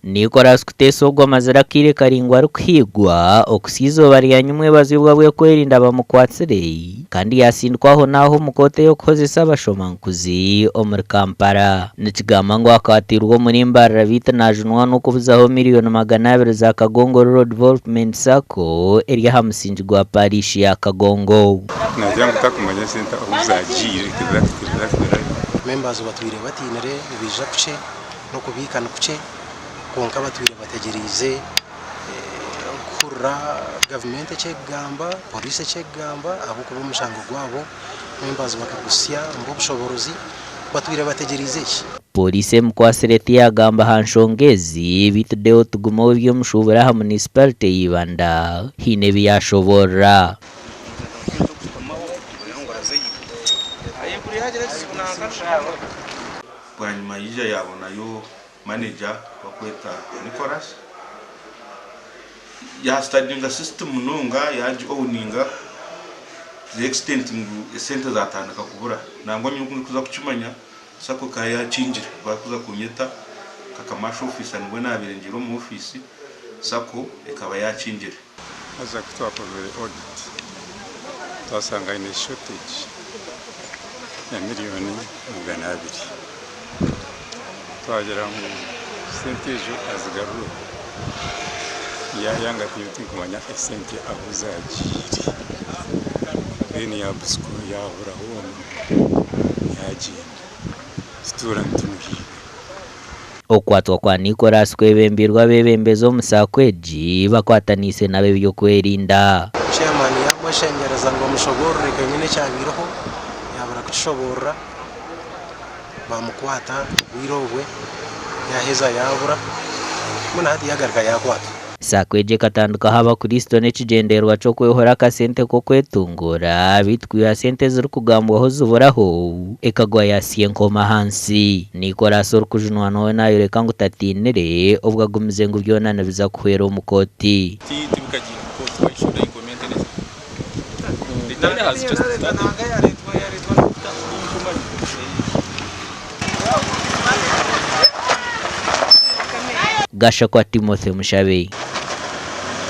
Nicolas kutesa ogwo amazira kire karingwa rukwigwa okusizo bariyanya umwebazi bwe kwerinda bamukwatsire kandi yasindwaho naho mukote yo kukozesa abashomankuzi omuri Kampala nikigamba ngo akatirwa muri mbarara bita najunaanwa okubuzaho miriyooni 200 za Kagongo Rural Development Sacco eri hamusingi gwa parish ya Kagongo. Nagira kumanya senta okubuzagire members batwire batinere bija kuce no kubikana kuce konka batwire bategerize kurra government chegamba police chegamba abo kuba mushango gwabo members bakagusya mbo bushoborozi batwire bategerize Polisi mukwasireti yagamba hanshongezi bitudeo tugumo byo mushubura ha municipality Ibanda hine byashobora bwanyuma yija yabona yo manager bakweta Nicolas ya studying system nunga yaje owninga the extent ngu center zatandika kubura nangwa nyuko kuza kucumanya sako kaya chinjire bakuza kunyeta kakamasho office anwe nabirengero mu office sako ekaba yachinjire aza kutwa probere audit twasanga ine shortage ya miriyooni 200 twagera mu sentejo azigaruye yanga tiyuti kumanya sente abuzagiri bene ya busco yabura hono yaje situra ntuhi okwatwa kwa Nicolas kwebembirwa bebembezo musakweji bakwatanise nabe byo kwerinda chairman yamushengereza ngo mushogorere kenyine cyabiroho yabura kushobora bamukwata wirobwe yaheza yabura muna hadi yagarika yakwata sakweje katanduka haba Kristo nekigenderwa cyo kwehora kasente ko kwetungura bitwiya sente ziri kugambwaho zuburaho ekagwa yasiye nkoma hansi Nicolas urukujunwa nayo reka ngo tatinere ubwo agumize ngo byonana biza kuhera umukoti tibikagira ko twayishuda inkomende neza nditane hazi just Gasha kwa Timothy Mushabe.